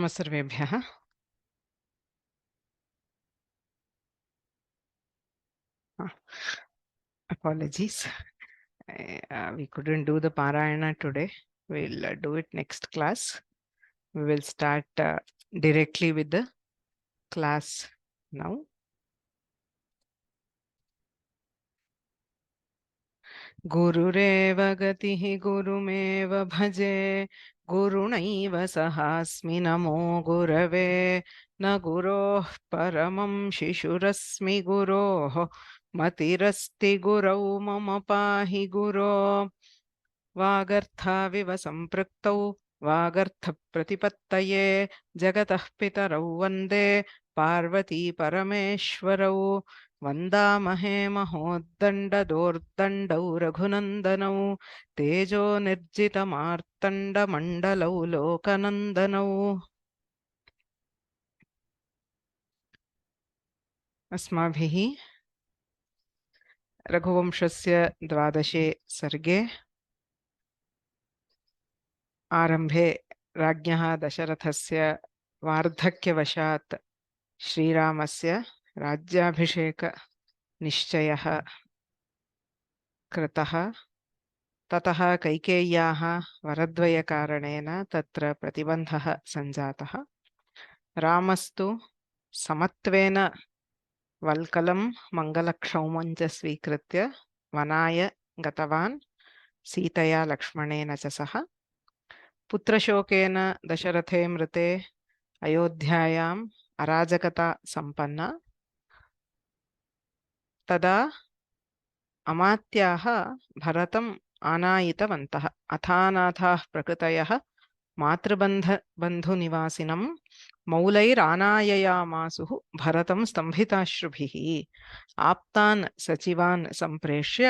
नमः सर्वेभ्यः। Apologies. We couldn't do the Parayana today. We'll do it next class. We will start directly with the class now. Gururev gatihi gurumev bhaje gurunaiv sahasmi namo gurave na guroh paramam shishurasmi guroh matirasti gurau mama pahi guro वागर्थाविव सम्पृक्तौ वागर्थप्रतिपत्तये जगतः पितरौ वन्दे पार्वती परमेश्वरौ वन्दामहे महोद्दण्डदोर्दण्डौ रघुनन्दनौ तेजो निर्जितमार्तण्डमण्डलौ लोकनन्दनौ। अस्माभिः रघुवंशस्य 12 सर्गे आरंभे राज्ञः दशरथस्य वार्धक्यवशात् श्रीरामस्य राज्याभिषेक निश्चयः कृतः। ततः कैकेय्याः वरद्वयकारणेन तत्र प्रतिबन्धः सञ्जातः। रामस्तु समत्वेन वल्कलं मङ्गलक्षौमं च स्वीकृत्य वनाय गतवान् सीतया लक्ष्मणेन च सह। पुत्रशोकेन दशरथे मृते अयोध्यायाम् अराजकता सम्पन्ना। तदा अमात्याः भरतम् आनायितवन्तः। अथानाथाः प्रकृतयः मातृबन्धुनिवासिनं मौलैरानाययामासुः भरतं स्तम्भिताश्रुभिः। आप्तान् सचिवान् सम्प्रेष्य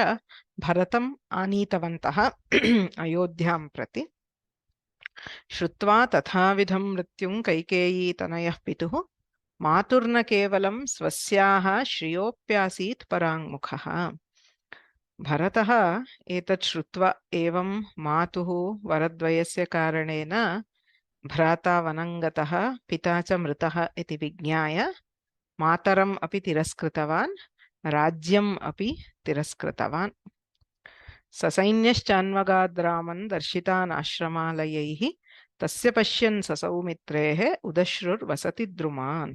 भरतम् आनीतवन्तः अयोध्यां प्रति। श्रुत्वा तथाविधं मृत्युं कैकेयीतनयः पितुः मातुर्न केवलं स्वस्याः श्रियोऽप्यासीत् पराङ्मुखः। भरतः एतत् श्रुत्वा एवं मातुः वरद्वयस्य कारणेन भ्राता वनं गतः पिता च मृतः इति विज्ञाय मातरम् अपि तिरस्कृतवान्, राज्यम् अपि तिरस्कृतवान्। ससैन्यश्चान्वगाद् रामन् दर्शितान् आश्रमालयैः तस्य पश्यन् ससौमित्रेः उदश्रुर्वसति द्रुमान्।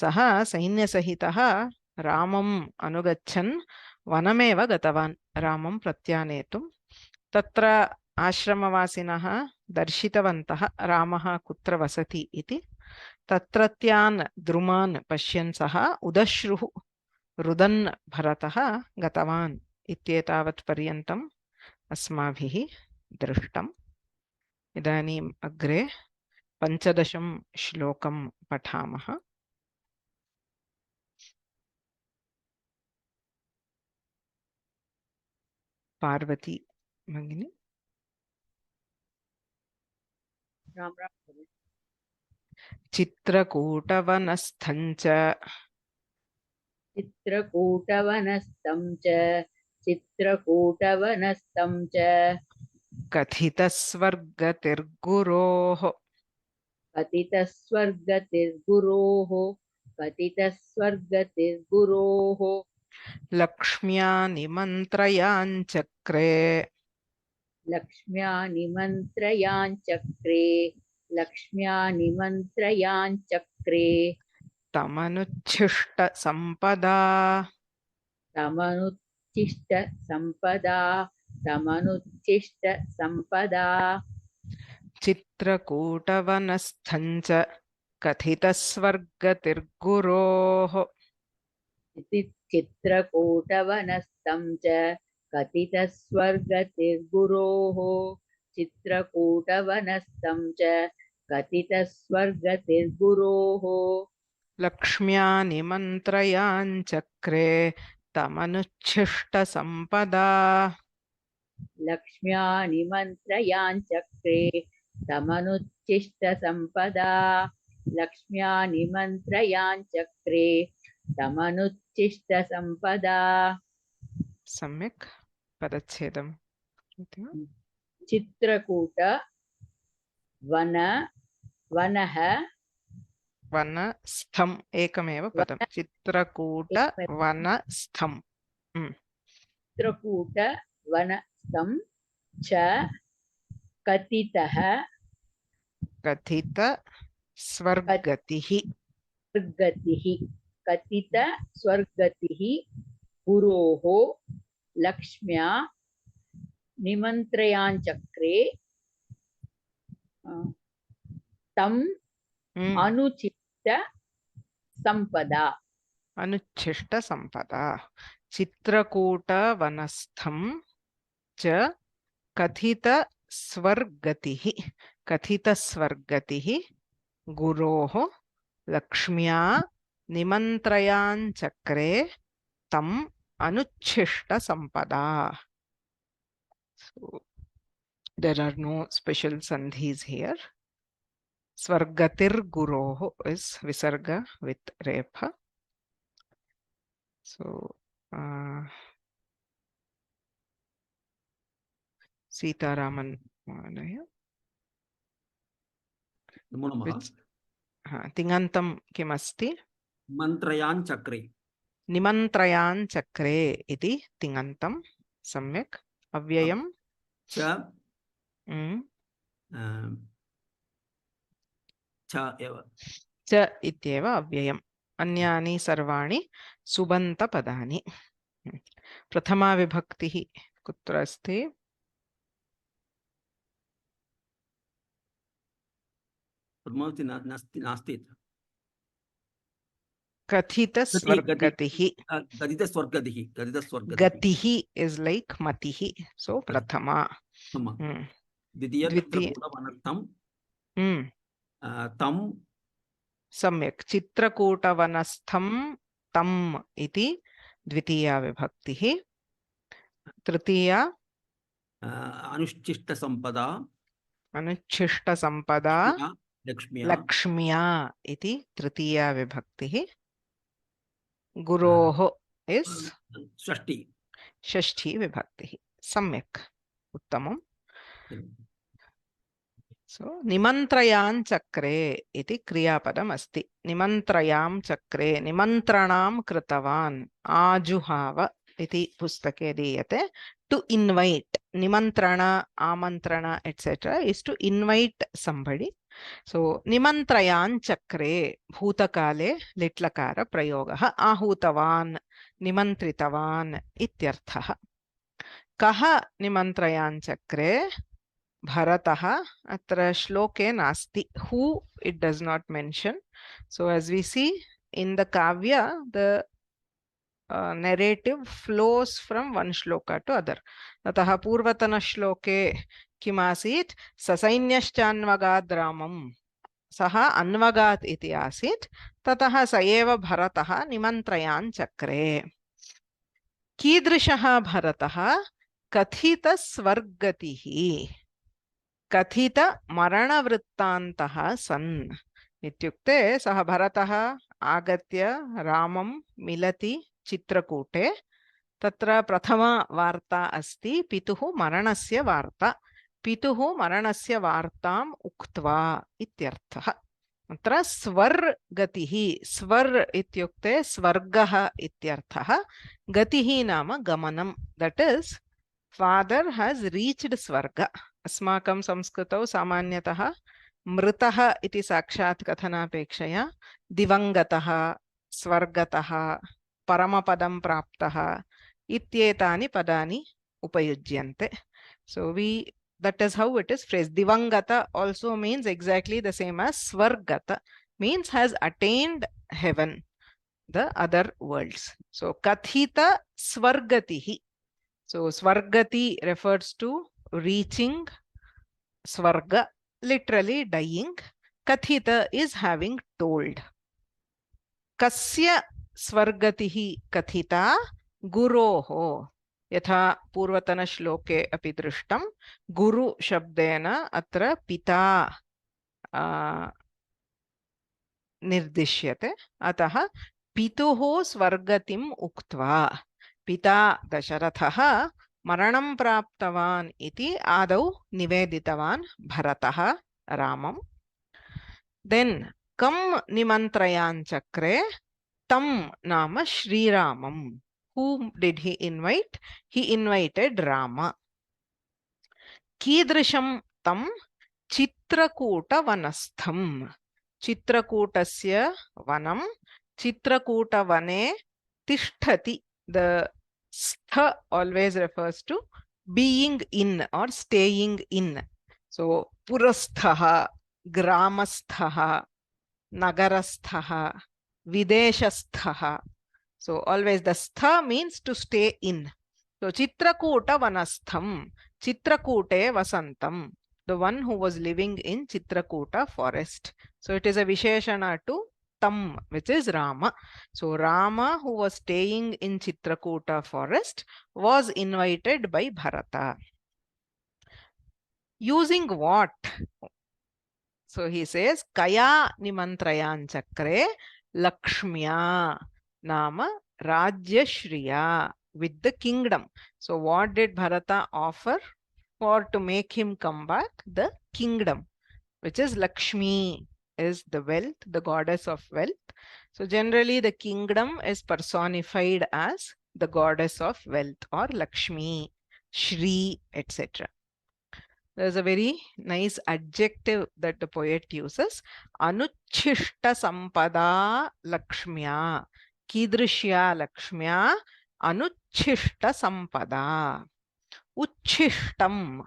सः सैन्यसहितः रामम् अनुगच्छन् वनमेव गतवान् रामं प्रत्यानेतुं। तत्र आश्रमवासिनः दर्शितवन्तः रामः कुत्र वसति इति। तत्रत्यान् द्रुमान् पश्यन् सः उदश्रुः रुदन् भरतः गतवान् इत्येतावत् पर्यन्तम् अस्माभिः दृष्टम्। इदानीम् अग्रे 15 श्लोकं पठामः। पार्वती भगिनी। राम राम। चित्रकूटवनस्थं च चित्रकूटवनस्थं च कथितस्वर्गतिर्गुरोः कथितस्वर्गतिर्गुरोः लक्ष्म्या निमन्त्रयाञ्चक्रे लक्ष्म्या तमनुच्छिष्टसम्पदा तमनुच्छिष्टसम्पदा चित्रकूटवनस्थं च कथितस्वर्गतिर्गुरोः चित्रकूटवनस्थं च कथितस्वर्गतिर्गुरोः चित्रकूटवनस्थं च कथितस्वर्गतिर्गुरोः लक्ष्म्या निमन्त्रयाञ्चक्रे तमनुच्छिष्टसम्पदा लक्ष्म्या निमन्त्रयाञ्चक्रे तमनुच्छिष्टसम्पदा लक्ष्म्या निमन्त्रयाञ्चक्रे तमनुच्छिष्टसम्पदा। सम्यक् पदच्छेदं चित्रकूट वन वनः वनस्थम् एकमेव पदं चित्रकूट वनस्थम् चित्रकूट वनस्थं च कथितः कथित स्वर्गतिः स्वर्गतिः कथित स्वर्गतिः गुरोः लक्ष्म्या निमन्त्रयाञ्चक्रे तम् अनुचित संपदा अनुच्छिष्ट संपदा चित्रकूट वनस्थं च कथित स्वर्गतिः गुरोः लक्ष्म्या निमन्त्रयाञ्चक्रे तम् अनुच्छिष्ट संपदा. So there are no special sandhis here. Swargatir guroho is visarga with repha. So Sita Raman नमो नमः. तिङन्तं किमस्ति? निमन्त्रयाञ्चक्रे. निमन्त्रयाञ्चक्रे इति तिङन्तं. सम्यक्. अव्ययं च एव. च इत्येव अव्ययम्. अन्यानि सर्वाणि सुबन्तपदानि. प्रथमा विभक्तिः कुत्र अस्ति? नास्ति. कथित स्वर्गतिः. गतिः is like matiः. So prathama. द्वितीयं तं सम्यक्. चित्रकूटवनस्थं तम् इति द्वितीया विभक्तिः. तृतीया अनुच्छिष्टसम्पदा लक्ष्म्या इति तृतीया विभक्तिः. गुरोः इस् षष्ठी विभक्तिः. सम्यक्. उत्तमम्. So निमन्त्रयाञ्चक्रे इति क्रियापदम् अस्ति. निमन्त्रयां चक्रे निमन्त्रणां कृतवान् आजुहाव इति पुस्तके दीयते. To invite, निमन्त्रण, आमन्त्रण etc. is to invite somebody. So निमन्त्रयाञ्चक्रे भूतकाले लिट्लकार प्रयोगः. आहूतवान्, निमन्त्रितवान् इत्यर्थः. कः निमन्त्रयाञ्चक्रे? भरतः. अत्र श्लोके नास्ति. Who it does not mention. So as we see in the kavya, the narrative flows from one shloka to other. अतः पूर्वतन श्लोके किमासीत्? ससैन्यश्चान्वगाद् रामम्. सः अन्वगात् इति आसीत्. ततः स एव भरतः निमन्त्रयाञ्चक्रे. कीदृशः भरतः? कथित स्वर्गतिः. कथित मरणवृत्तान्तः सन् इत्युक्ते सः भरतः आगत्य रामं मिलति चित्रकूटे. तत्र प्रथमा वार्ता अस्ति पितुः मरणस्य वार्ता. पितुः मरणस्य वार्ताम् उक्त्वा इत्यर्थः. अत्र स्वर्गतिः. स्वर् इत्युक्ते स्वर्गः इत्यर्थः. गतिः नाम गमनं. दट् इस् फादर् हैस् रीच्ड् स्वर्ग. अस्माकं संस्कृतौ सामान्यतः मृतः इति साक्षात् कथनापेक्षया दिवङ्गतः, स्वर्गतः, परमपदं प्राप्तः इत्येतानि पदानि उपयुज्यन्ते. So that is how it is phrased. Divangata also means exactly the same as Swargata, means has attained heaven, the other worlds. So Kathita Swargatihi. So Swargati refers to reaching Swarga, literally dying. Kathita is having told. Kasya Swargatihi Kathita Guroho. यथा पूर्वतन श्लोके अपि दृष्टं. गुरु शब्देन अत्र पिता निर्दिश्यते. अतः पितुः स्वर्गतिम् उक्त्वा. पिता दशरथः मरणं प्राप्तवान् इति आदौ निवेदितवान् भरतः रामम्. Then kam nimantrayan chakre tam nama Shri Ramam. Whom did he invite? He invited Rama. Kidrisham tam Chitrakuta vanastham. Chitrakutasya vanam. Chitrakuta vane tishtati. The stha always refers to being in or staying in. So purasthaha, gramasthaha, nagarasthaha, videshasthaha. So always the stha means to stay in. So Chitrakuta vanastham, Chitrakute vasantam, the one who was living in Chitrakuta forest. So it is a Visheshana to Tam, which is Rama. So Rama, who was staying in Chitrakuta forest, was invited by Bharata. Using what? So he says, Kaya nimantrayan chakre Lakshmiya nama Rajya Shriya, with the kingdom. So what did Bharata offer for to make him come back? The kingdom, which is Lakshmi, is the wealth, the goddess of wealth. So generally the kingdom is personified as the goddess of wealth or Lakshmi, Shri, etc. There's a very nice adjective that the poet uses. Anuchishta sampada Lakshmiya. Kidrishya Lakshmiya Anuchishta sampada. Uchishtam.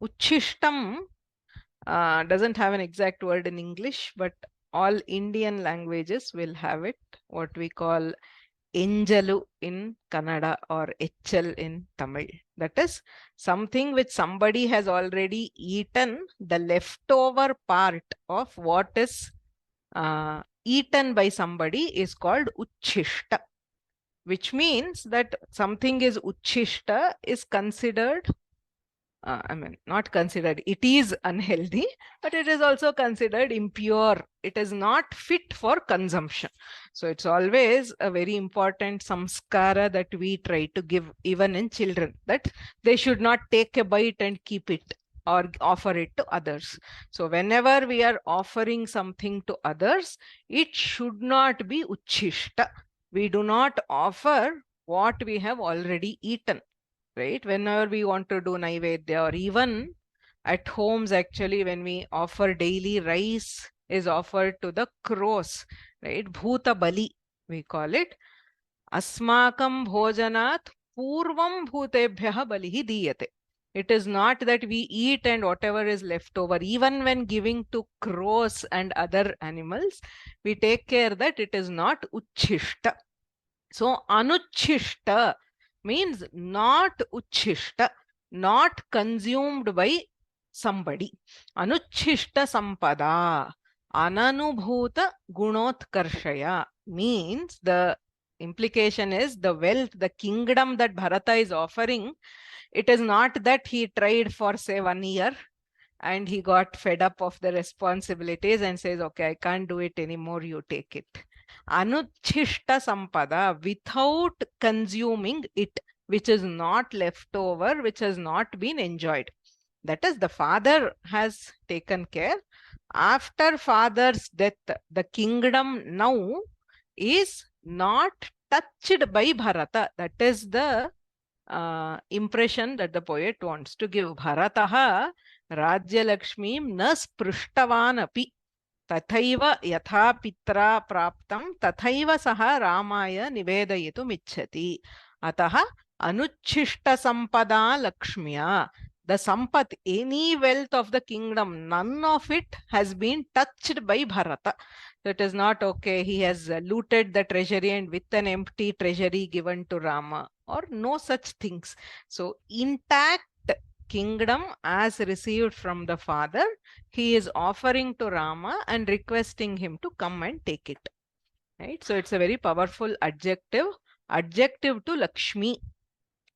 Uchishtam doesn't have an exact word in English, but all Indian languages will have it, what we call Enjalu in Kannada or Echal in Tamil. That is something which somebody has already eaten, the leftover part of what is eaten by somebody is called Uchishta, which means that something is Uchishta is considered, not considered, it is unhealthy, but it is also considered impure. It is not fit for consumption. So it's always a very important samskara that we try to give even in children, that they should not take a bite and keep it or offer it to others. So whenever we are offering something to others, it should not be uchishta. We do not offer what we have already eaten. Right? Whenever we want to do Naivedya, or even at homes, actually, when we offer daily rice is offered to the crows, right? Bhuta Bali, we call it. Asmakam bhojanat purvam bhutebhyah balihi diyate. It is not that we eat and whatever is left over. Even when giving to crows and other animals, we take care that it is not uchishta. So anuchishta means not uchishta, not consumed by somebody. Anuchishta sampada, ananubhuta gunotkarshaya means the implication is the wealth, the kingdom that Bharata is offering. It is not that he tried for say 1 year and he got fed up of the responsibilities and says, okay, I can't do it anymore, you take it. Anuchishta sampada, without consuming it, which is not left over, which has not been enjoyed. That is, the father has taken care. After father's death, the kingdom now is not touched by Bharata. That is the impression that the poet wants to give. Bharataha Rajya Lakshmim na sprushtavan api. Tathaiva yatha pitra praptam tathaiva saha Ramaya nivedayitum ichchati. Ataha anuchishta sampada Lakshmiya. The sampat, any wealth of the kingdom, none of it has been touched by Bharata. So it is not okay, he has looted the treasury and with an empty treasury given to Rama, or no such things. So intact kingdom as received from the father, he is offering to Rama and requesting him to come and take it. Right? So it's a very powerful adjective to Lakshmi.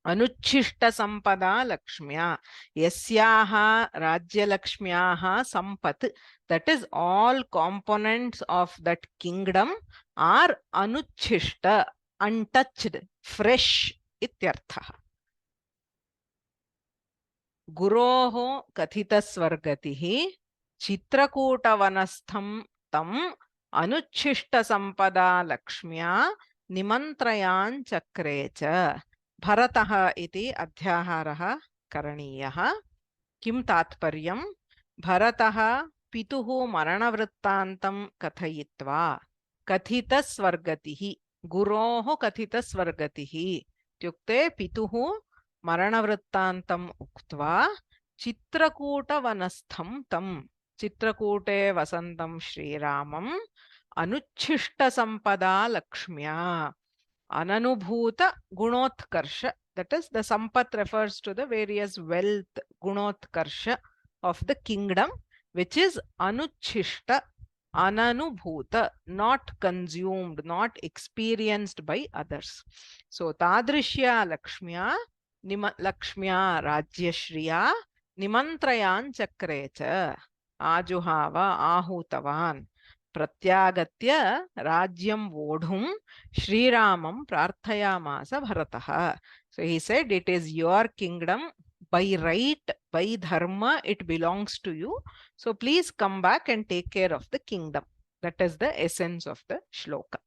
Anuchishta sampada Lakshmiya. Yasyaha Rajya Lakshmiyaha sampat. That is, all components of that kingdom are anuchishta, untouched, fresh ityartha. Guroho kathita swargatihi Chitrakuta vanastham tam anuchishta sampada lakshmya nimantrayan chakre cha. Bharatah iti adhyaharaha karaniyah. Kim tatparyam? Bharatah pituhu maranavrittantam kathayitva kathita swargatihi guroho kathita swargatihi ityukte pituhu maranavrittantam uktva Chitrakoot वनस्थम तम चित्रकूटे वसंतम श्रीरामम अनुच्छिष्ट संपदा लक्ष्म्या अननुभूत गुणोत्कर्ष. That is, the sampat refers to the various wealth gunotkrsha of the kingdom, which is anuchishta, ananubhuta, not consumed, not experienced by others. So tadrishya lakshmya lakshmya rajyashriya nimantrayan chakrecha ajuhava ahutavan pratyagатय rajyam vodhum Shriramam prarthayamasa Bharataha. So he said, it is your kingdom by right, by dharma, it belongs to you. So please come back and take care of the kingdom. That is the essence of the shloka.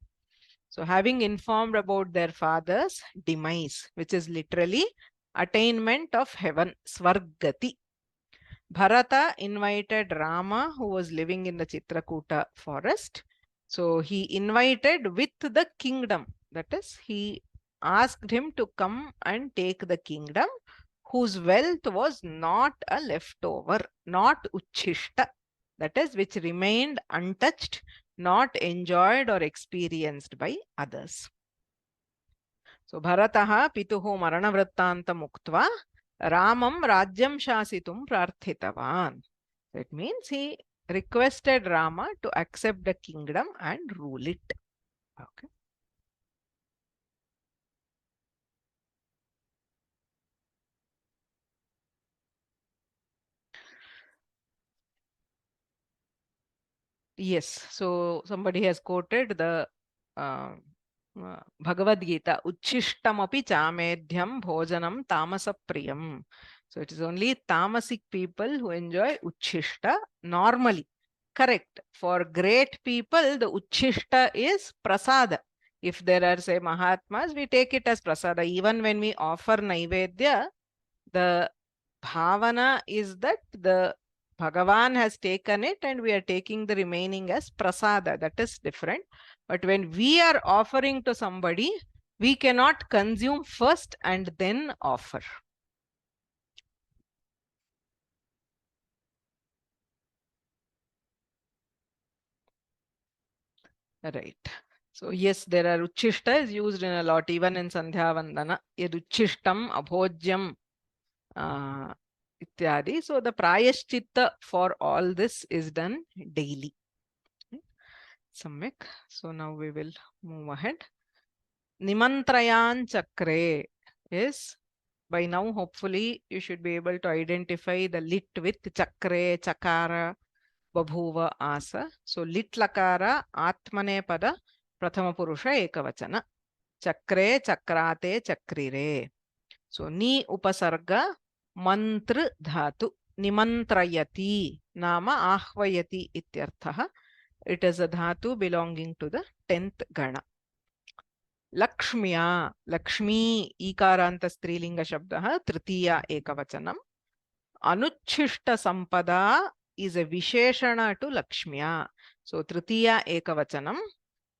So having informed about their father's demise, which is literally attainment of heaven, Swargati. Bharata invited Rama, who was living in the Chitrakuta forest. So he invited with the kingdom. That is, he asked him to come and take the kingdom, whose wealth was not a leftover, not uchishta. That is, which remained untouched, not enjoyed or experienced by others. So Bharataha pituhu maranavrittantam uktva Ramam Rajyam Shasitum Prarthitavan. That means he requested Rama to accept the kingdom and rule it. Okay. Yes, so somebody has quoted the Bhagavad Gita, Uchishtam chamedhyam bhojanam tamasa priyam. So it is only tamasic people who enjoy uchishta normally. Correct. For great people, the uchishta is prasada. If there are, say, Mahatmas, we take it as prasada. Even when we offer Naivedya, the bhavana is that the Bhagavan has taken it and we are taking the remaining as prasada. That is different. But when we are offering to somebody, we cannot consume first and then offer. Right. So yes, there are uchishta is used in a lot, even in Sandhya Vandana. Yad uchishtam abhojyam ityadi. So the prayashchitta for all this is done daily. Samyak. So now we will move ahead. Nimantrayan chakre is, by now hopefully you should be able to identify the lit with chakre, chakara, babhuva, asa. So lit lakara atmane pada prathama purusha ekavachana. Chakre, chakrate, chakrire. So ni upasarga mantra dhatu. Nimantrayati nama ahvayati ityarthaha. It is a dhatu belonging to the 10th gana. Lakshmya, Lakshmi, ikaranta strilinga shabdaha, tritiya ekavachanam. Anuchishta sampada is a visheshana to Lakshmya. So tritiya ekavachanam.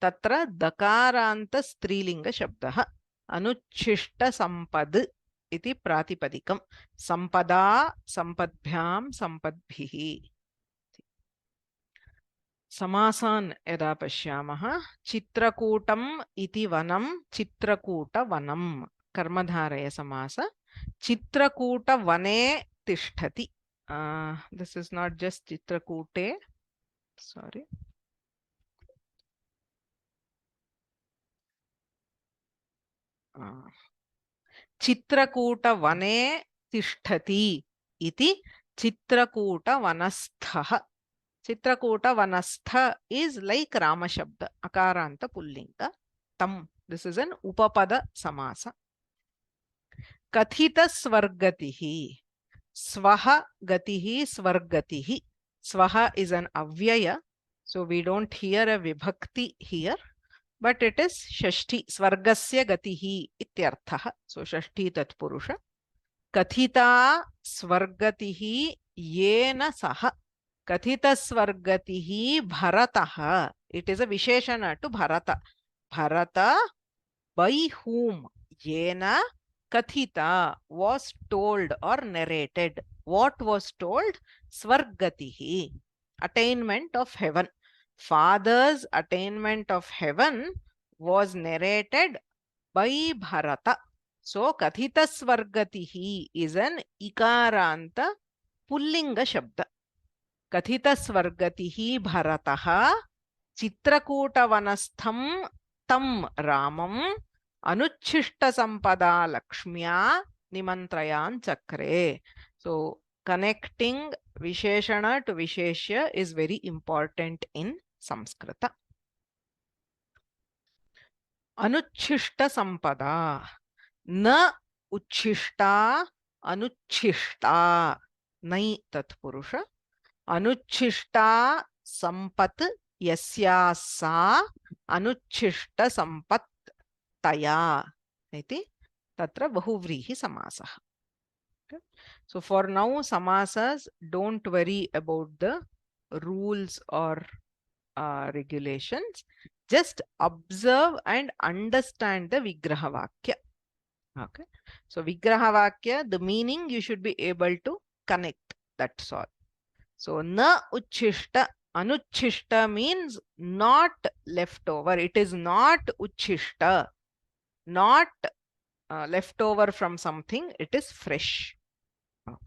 Tatra dakaranta strilinga shabdaha. Anuchishta sampad iti pratipadikam. Sampada, sampadbhyam, sampadbhihi. Samasan yada pashyamaha. Chitrakutam iti vanam, chitrakuta vanam. Karmadharaya samasa. Chitrakuta vane tishtati. This is not just Chitrakute. Sorry. Chitrakuta vane tishtati iti Chitrakuta vanasthaha. Chitrakuta vanastha is like Rama Shabda, Akaranta Pullinga. Tam. This is an Upapada Samasa. Kathita Swargatihi. Swaha Gatihi Swargatihi. Swaha is an Avyaya. So we don't hear a vibhakti here, but it is shashti, swargasya gatihi ityarthaha. So shashti tatpurusha. Kathita swargatihi yena saha. Kathita swargatihi bharataha. It is a visheshana to Bharata. Bharata, by whom? Yena kathita, was told or narrated. What was told? Swargatihi, attainment of heaven. Father's attainment of heaven was narrated by Bharata. So kathita swargatihi is an ikaranta pullinga shabda. Kathita swargatihi Bharataha चित्रकूटवनस्थं तं रामं अनुच्छिष्ट संपदा लक्ष्म्या निमंत्रयान चक्रे. So connecting visheshana to visheshya is very important in Samskrita. Anuच्छिष्ट संपदा, न उच्छिष्टा अनुच्छिष्टा, नै तत्पुरुष. अनुच्छिष्टा संपत् यस्या सा अनुच्छिष्ट संपत् तया इति तत्र बहुव्रीहि समासः. Okay. So for now samasas, don't worry about the rules or regulations. Just observe and understand the vigraha vakya. Okay. So vigraha vakya, the meaning you should be able to connect. That's all. So na uchishta, anuchishta means not leftover. It is not uchishta, not leftover from something. It is fresh. Okay.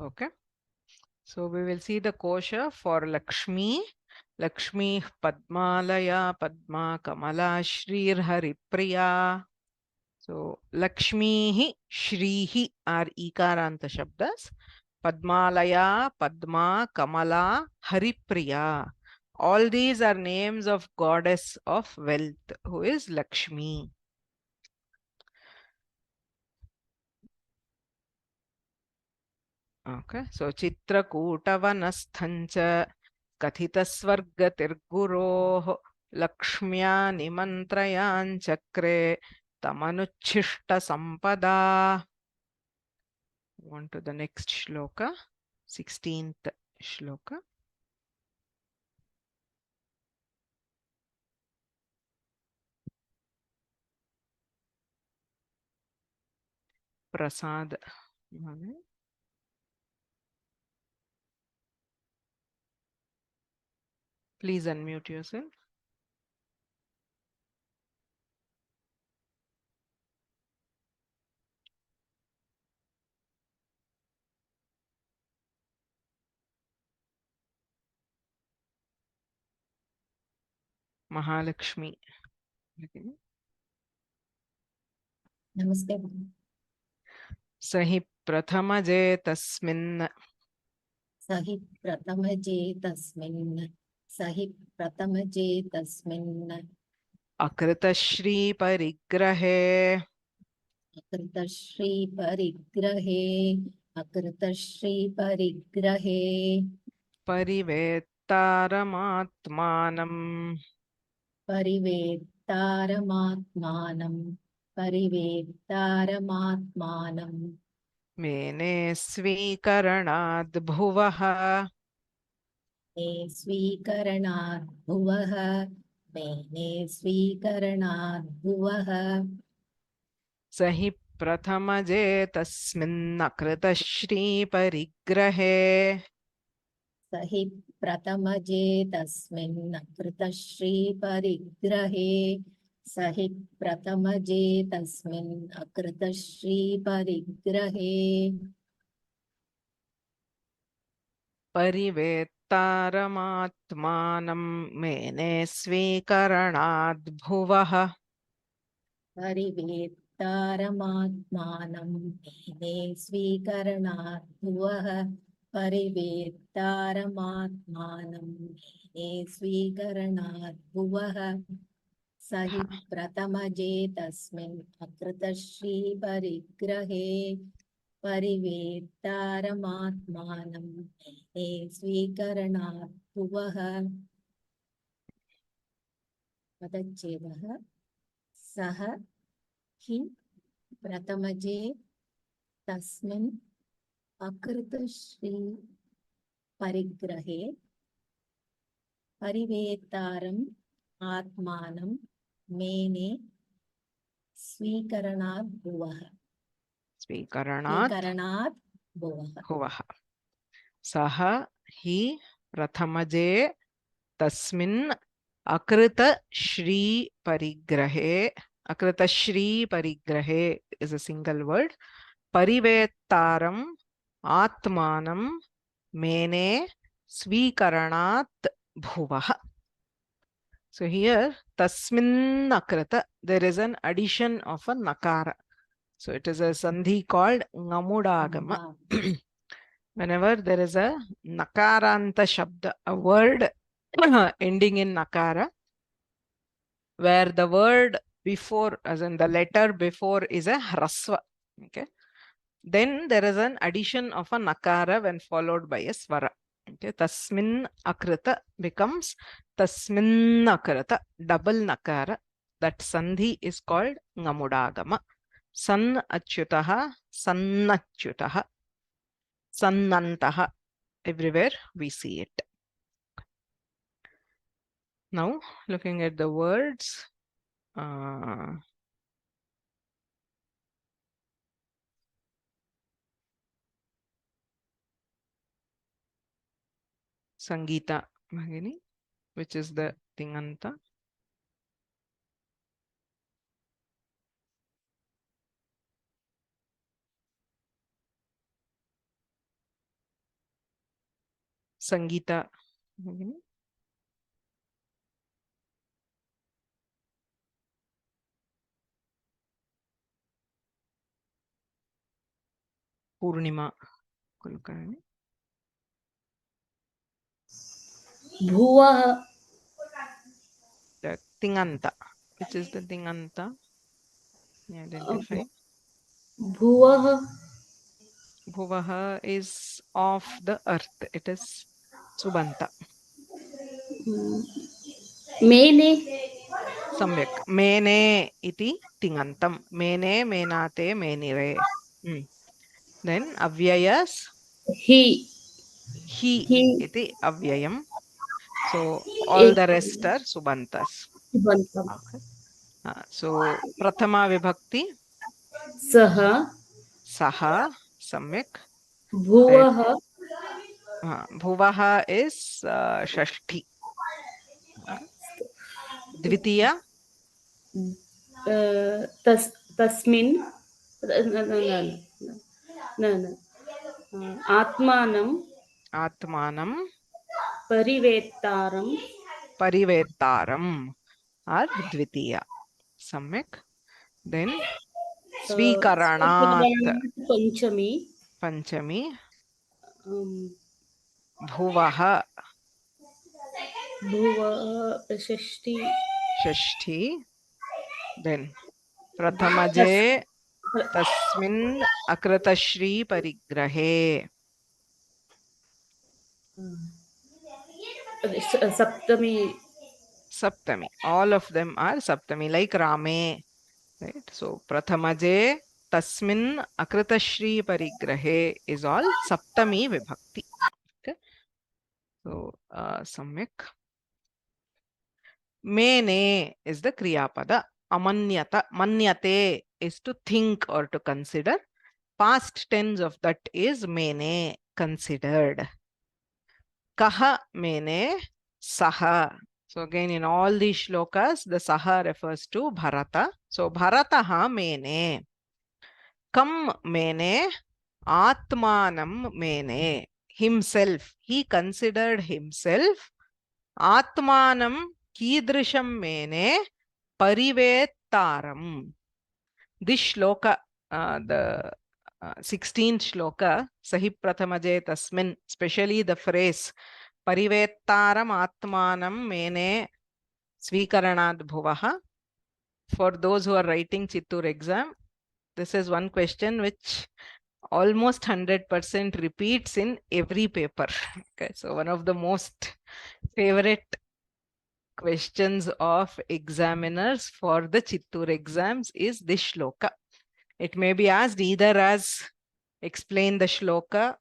Okay. So we will see the kosha for Lakshmi. Lakshmi Padmalaya Padma Kamala Shrir Haripriya. So Lakshmi Shrihi are ikaranta shabdas. Padmalaya, Padma, Kamala, Haripriya. All these are names of goddess of wealth, who is Lakshmi. Okay, so Chitrakootavanastancha Kathitasvargatirguroh Lakshmya Nimantrayan Chakre Tamanuchishta Sampada. On to the next shloka, 16th shloka. Prasad. Please unmute yourself. Mahalakshmi. नमस्ते. सहि प्रथमजे तस्मिन् सहि प्रथमजे तस्मिन् अकृतश्री परिग्रहे परिवेत्तारमात्मानं मेने स्वीकरणाद् भुवः सहि प्रथमजे तस्मिन् अकृतश्री परिग्रहे सहि प्रथमजे तस्मिन् अकृतश्री परिग्रहे परिवेत्तारमात्मानं मेने स्वीकरणाद् भुवः परिवेत्तारमात्मानं मेने स्वीकरणाद् भुवः परिवेत्तारमात्मानं मे स्वीकरणात् भुवः स हि प्रथमजे तस्मिन् अकृतश्रीपरिग्रहे परिवेत्तारमात्मानं मे स्वीकरणात् भुवः पदच्छेदः सः हि प्रथमजे तस्मिन् अकृतश्री परिग्रहे परिवेत्तारम् आत्मानं मेने स्वीकरणात् भुवः स्वीकरणात् भुवः भुवः सः हि प्रथमजे तस्मिन् अकृतश्री परिग्रहे is a single word परिवेत्तारम् आत्मानं मेने स्वीकरणात् भुवः. So here tasmin akrita, there is an addition of a nakara. So it is a sandhi called ngamudagama. Whenever there is a nakaranta shabda, a word ending in nakara, where the word before, as in the letter before, is a hrasva. Okay. Then there is an addition of a nakara when followed by a swara. Okay. Tasmin akrita becomes tasmin akrita, double nakara. That sandhi is called ngamudagama. San achyutaha, sannachyutaha, sannantaha. Everywhere we see it. Now looking at the words. Sangeeta Bhagini, which is the Tinganta. Sangeeta Bhagini. Purnima Kulkarni. Bhuvaha. The Tinganta. Which is the Tinganta? Identify. Bhuvaha. Bhuvaha is of the earth. It is Subanta. Mene. Samyak. Mene iti Tingantam. Mene, menate, menire. Then Avyayas. He. He iti Avyayam. So all the rest are Subantas. Okay. So Prathama Vibhakti. Saha. Saha. Samyak. Bhuvaha. Bhuvaha is Shashti. Dvitiya. Tasmin. No. Atmanam. Atmanam. Parivettaram. Parivettaram are Dvitiya. Samyak. Then Svikaranat. Panchami. Panchami. Bhuvaha. Bhuvaha. Shashti. Then Prathamaje Tasmin Akratashri Parigrahe. Saptami. All of them are Saptami, like Rame. Right? So Prathamaje Tasmin Akratashri Parigrahe is all Saptami Vibhakti. Okay. So Samyak. Mene is the Kriyapada. Amanyata. Manyate is to think or to consider. Past tense of that is mene, considered. Kaha mene saha. So again in all these shlokas, the saha refers to Bharata. So Bharataha mene. Kam mene. Atmanam mene. Himself. He considered himself. Atmanam kidrisham mene. Parivettaram. This shloka, the 16th shloka, Sahi Prathamaje Tasmin, especially the phrase Parivettaram Atmanam Mene Svikaranad Bhuvaha. For those who are writing Chittur exam, this is one question which almost 100% repeats in every paper. Okay, so one of the most favorite questions of examiners for the Chittur exams is this shloka. It may be asked either as explain the shloka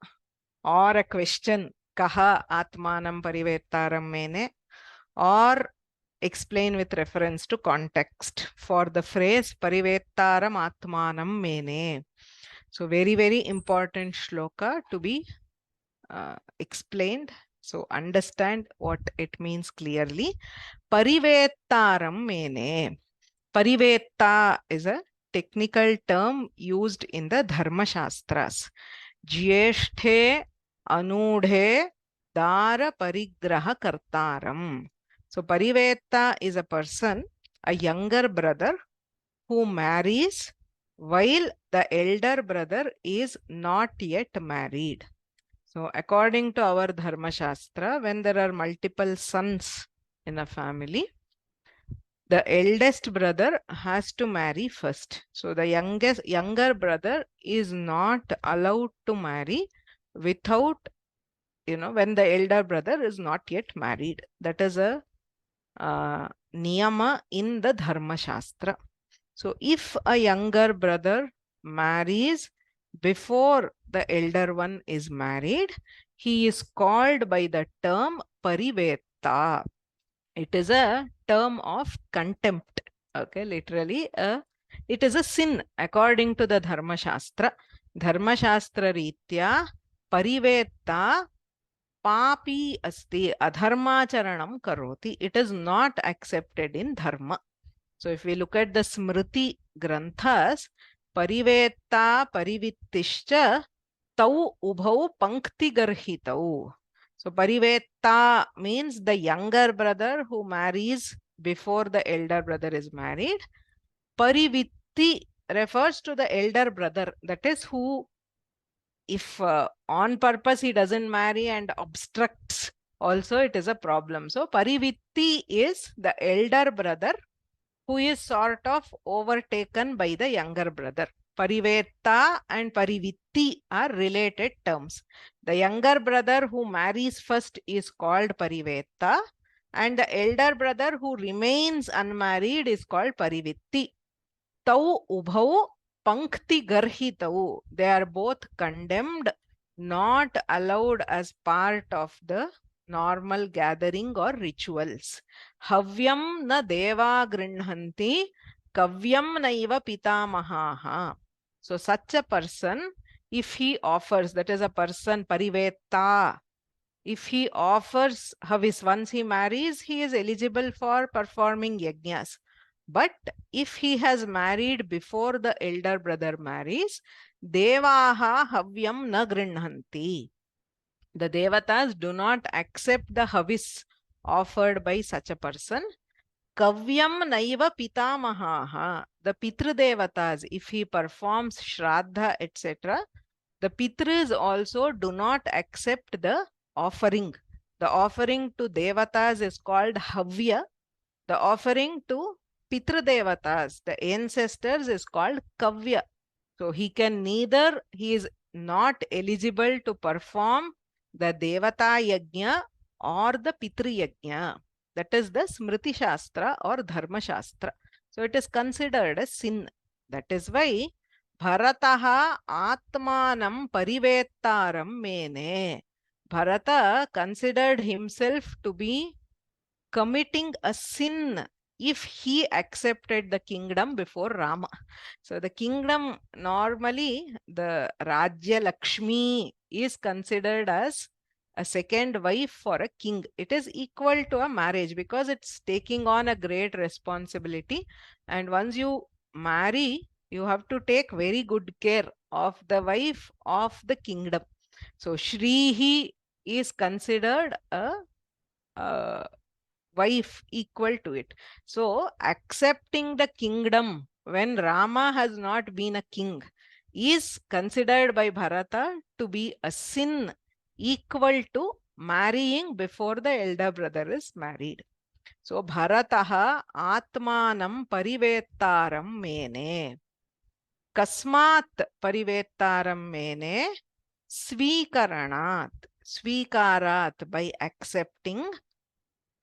or a question, Kaha Atmanam Parivettaram Mene, or explain with reference to context for the phrase Parivettaram Atmanam Mene. So very, very important shloka to be explained. So understand what it means clearly. Parivettaram Mene. Parivetta is a technical term used in the Dharma Shastras. Jyeshthe Anudhe Dara Parigraha Kartaram. So Parivetta is a person, a younger brother who marries while the elder brother is not yet married. So according to our Dharma Shastra, when there are multiple sons in a family, the eldest brother has to marry first. So the younger brother is not allowed to marry without, when the elder brother is not yet married. That is a niyama in the Dharma Shastra. So if a younger brother marries before the elder one is married, he is called by the term Parivetta. It is a term of contempt. Okay, literally, it is a sin according to the Dharma Shastra. Dharma Shastra Ritya Parivetta Papi asti adharmacharanam karoti. It is not accepted in Dharma. So if we look at the Smriti Granthas, Parivetta Parivittischa Tau Ubhau Pankti Garhitau. So Parivetta means the younger brother who marries before the elder brother is married. Parivitti refers to the elder brother, that is who, if on purpose he doesn't marry and obstructs, also it is a problem. So Parivitti is the elder brother who is sort of overtaken by the younger brother. Parivetta and Parivitti are related terms. The younger brother who marries first is called Parivetta, and the elder brother who remains unmarried is called Parivitti. Tau ubhau pankti garhitau. They are both condemned, not allowed as part of the normal gathering or rituals. Havyam na deva grinhanti, kavyam naiva pitamahaha. So such a person, if he offers, that is a person Parivetta, if he offers Havis, once he marries, he is eligible for performing yajnas. But if he has married before the elder brother marries, Devaha Havyam na grinhanti. The Devatas do not accept the Havis offered by such a person. Kavyam naiva pitamahaha. The Pitru Devatas, if he performs Shraddha, etc., the Pitris also do not accept the offering. The offering to Devatas is called Havya. The offering to Pitru Devatas, the ancestors, is called Kavya. So he is not eligible to perform the Devata Yajna or the Pitru Yajna. That is the Smriti Shastra or Dharma Shastra. So it is considered a sin. That is why Bharataha Atmanam Parivettaram Mene. Bharata considered himself to be committing a sin if he accepted the kingdom before Rama. So the kingdom, normally the Rajya Lakshmi is considered as a second wife for a king. It is equal to a marriage because it's taking on a great responsibility. And once you marry, you have to take very good care of the wife of the kingdom. So Shrihi is considered a wife equal to it. So accepting the kingdom when Rama has not been a king, is considered by Bharata to be a sin equal to marrying before the elder brother is married. So Bharataha Atmanam Parivettaram Mene. Kasmat Parivettaram Mene Svikaranat. Svikarat, by accepting.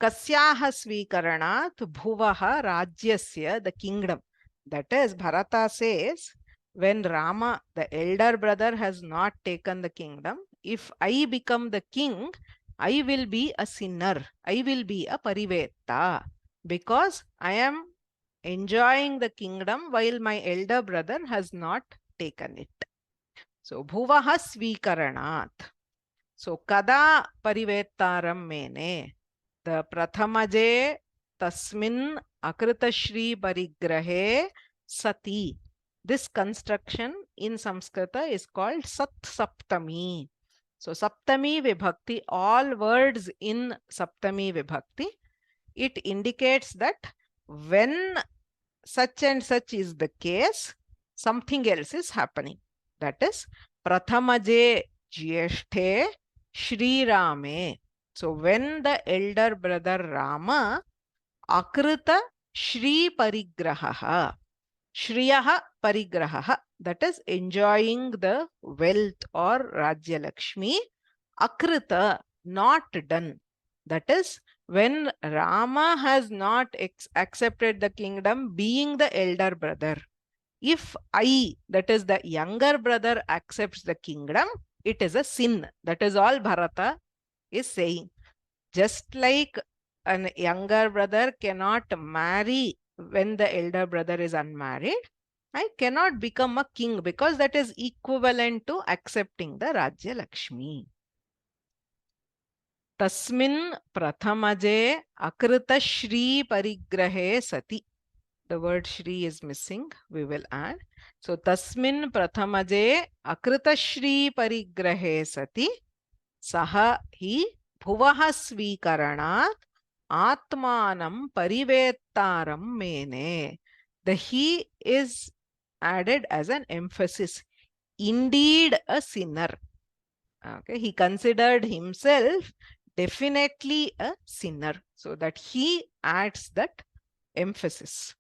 Kasyaha Svikaranat Bhuvaha Rajyasya, the kingdom. That is, Bharata says, when Rama, the elder brother, has not taken the kingdom, if I become the king, I will be a sinner. I will be a parivetta, because I am enjoying the kingdom while my elder brother has not taken it. So, Bhuvaha Svikaranat. So, Kada Parivettaram Mene. The Prathamaje Tasmin Akritashri Parigrahe Sati. This construction in Samskrita is called Sat Saptami. So Saptami Vibhakti, all words in Saptami Vibhakti, it indicates that when such and such is the case, something else is happening. That is, Prathamaje Jyeshthe Shri Rame. So when the elder brother Rama Akrita Shri Parigraha, Shriyaha Parigraha, that is enjoying the wealth or Rajya Lakshmi, Akrita, not done. That is, when Rama has not accepted the kingdom, being the elder brother. If I, that is the younger brother, accepts the kingdom, it is a sin. That is all Bharata is saying. Just like a younger brother cannot marry when the elder brother is unmarried, I cannot become a king, because that is equivalent to accepting the Rajya Lakshmi. Tasmin Prathamaje Akrita Shri Parigrahe Sati. The word Shri is missing. We will add. So Tasmin Prathamaje Akrita Shri Parigrahe Sati Saha hi Bhuvaha Svikaranat Atmanam Parivettaram Mene. The he is added as an emphasis. Indeed a sinner. Okay, he considered himself definitely a sinner. So that he adds that emphasis.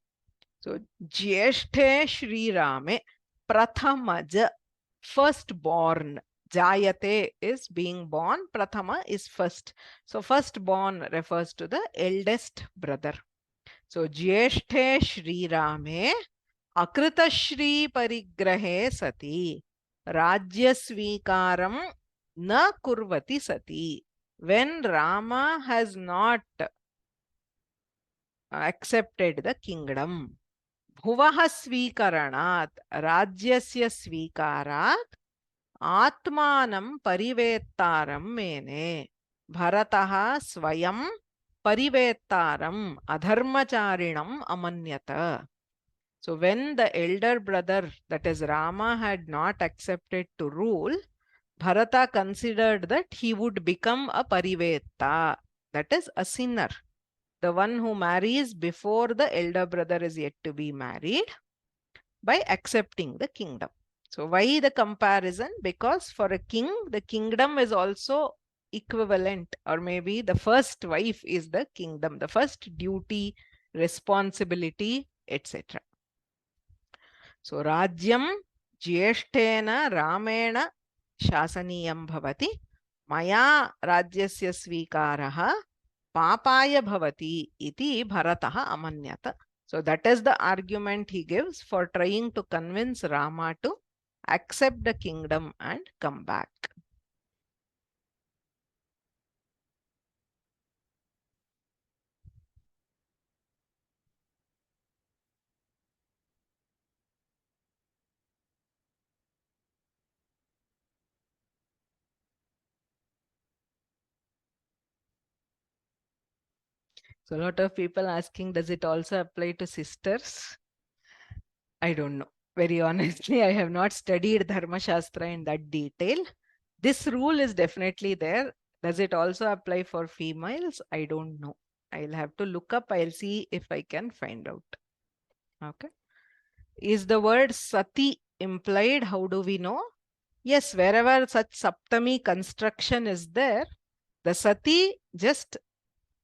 So Jyeshthe Shri Rame Prathamaja, firstborn. Jayate is being born. Prathama is first. So firstborn refers to the eldest brother. So Jyeshthe Shri Rame Akrita Shri Parigrahe Sati Rajya Svikaram Na Kurvati Sati. When Rama has not accepted the kingdom, Bhuvaha Svikaranat, Rajyasya Svikarat, Atmanam Parivettaram Mene, Bharataha Swayam Parivettaram Adharmacharinam Amanyata. So when the elder brother, that is Rama, had not accepted to rule, Bharata considered that he would become a parivetta, that is a sinner, the one who marries before the elder brother is yet to be married, by accepting the kingdom. So why the comparison? Because for a king, the kingdom is also equivalent, or maybe the first wife is the kingdom, the first duty, responsibility, etc. So Rajyam Jyeshtena Ramena Shasaniyam Bhavati Maya Rajyasya Svikaraha Papaya Bhavati iti Bharataha Amanyata. So that is the argument he gives for trying to convince Rama to accept the kingdom and come back. So a lot of people asking, does it also apply to sisters? I don't know. Very honestly, I have not studied Dharma Shastra in that detail. This rule is definitely there. Does it also apply for females? I don't know. I'll have to look up. I'll see if I can find out. Okay. Is the word sati implied, how do we know? Yes, wherever such Saptami construction is there, the Sati just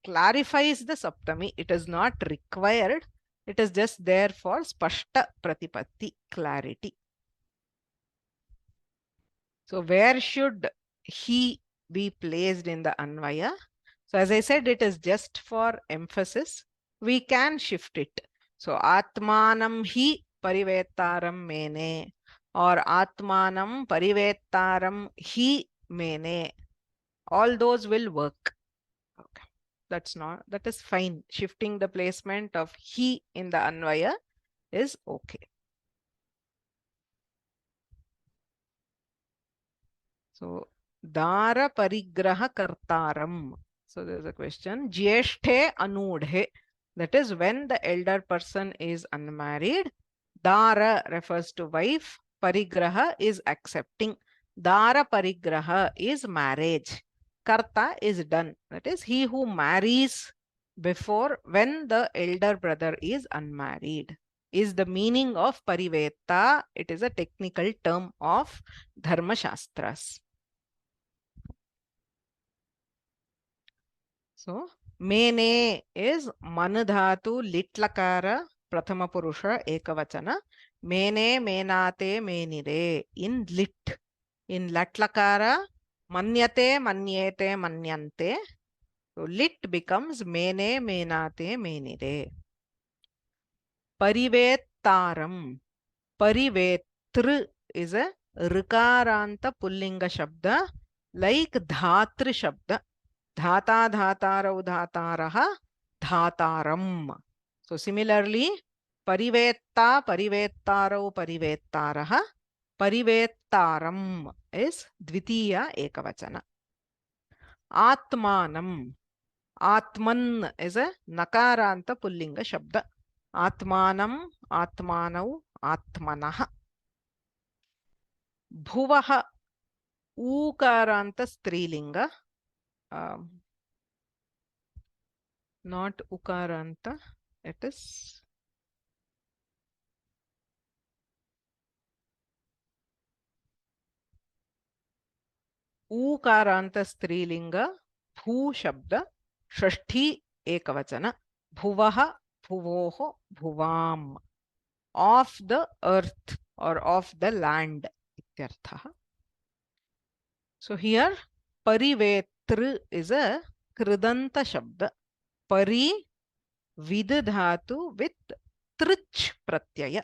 clarifies the Saptami. It is not required. It is just there for Spashta Pratipatti, clarity. So where should he be placed in the Anvaya? So as I said, it is just for emphasis. We can shift it. So Atmanam hi parivettaram mene, or Atmanam parivettaram hi mene. All those will work. Okay. That is fine. Shifting the placement of he in the Anvaya is okay. So Dara Parigraha Kartaram. So there's a question. Jyeshthe Anudhe. That is when the elder person is unmarried. Dara refers to wife. Parigraha is accepting. Dara Parigraha is marriage. Karta is done. That is he who marries before when the elder brother is unmarried. Is the meaning of Parivetta. It is a technical term of Dharma Shastras. So, mene is manadhatu litlakara prathama purusha ekavachana. Mene menate menire in lit. In latlakara manyate manyete manyante. So, lit becomes mene menate menire. Parivettaram. Parivetru is a rikaranta pullinga shabda like dhatri shabda. Dhata dhatarau dhataraha dhataram. So similarly, parivetta parivettarau parivettaraha parivettaram is dvitiya ekavachana. Atmanam. Atman is a nakaranta pullinga shabda. Atmanam, atmanau, atmanaha. Bhuvaha ukaranta strilinga. Not ukaranta, it is ukaranta strilinga bhu shabda shashti ekavachana bhuvaha bhuvoho bhuvam, of the earth or of the land ityarthaha. So here parivetru is a kridanta shabda. Pari vidhatu with trich pratyaya.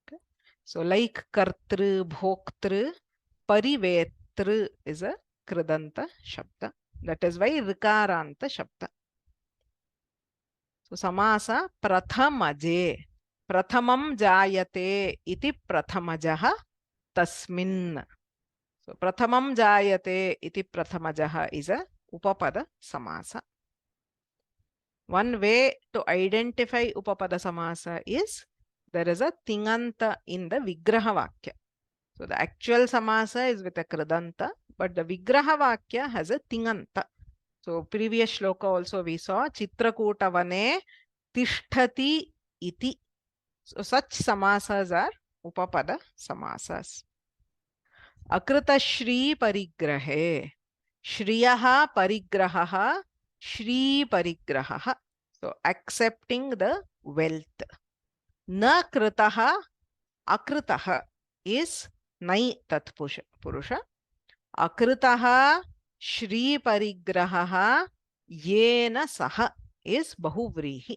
Okay. So like kartru, bhoktru, parivetru is a kridanta shabda. That is why rikaranta shabda. So samasa prathamaje. Prathamam jayate iti prathamajaha tasmin. So prathamam jayate iti prathamajaha is a upapada samasa. One way to identify upapada samasa is there is a tinganta in the vigraha vakya. So the actual samasa is with a kridanta, but the vigraha vakya has a tinganta. So previous shloka also we saw Chitrakuta vane tishtati iti. So such samasas are upapada samasas. Akrita shri parigrahe. Shriyaha parigrahaha. Shri parigrahaha. So accepting the wealth. Na kritaha akritaha is nai tat purusha. Akritaha shri parigrahaha yena saha is bahuvrihi.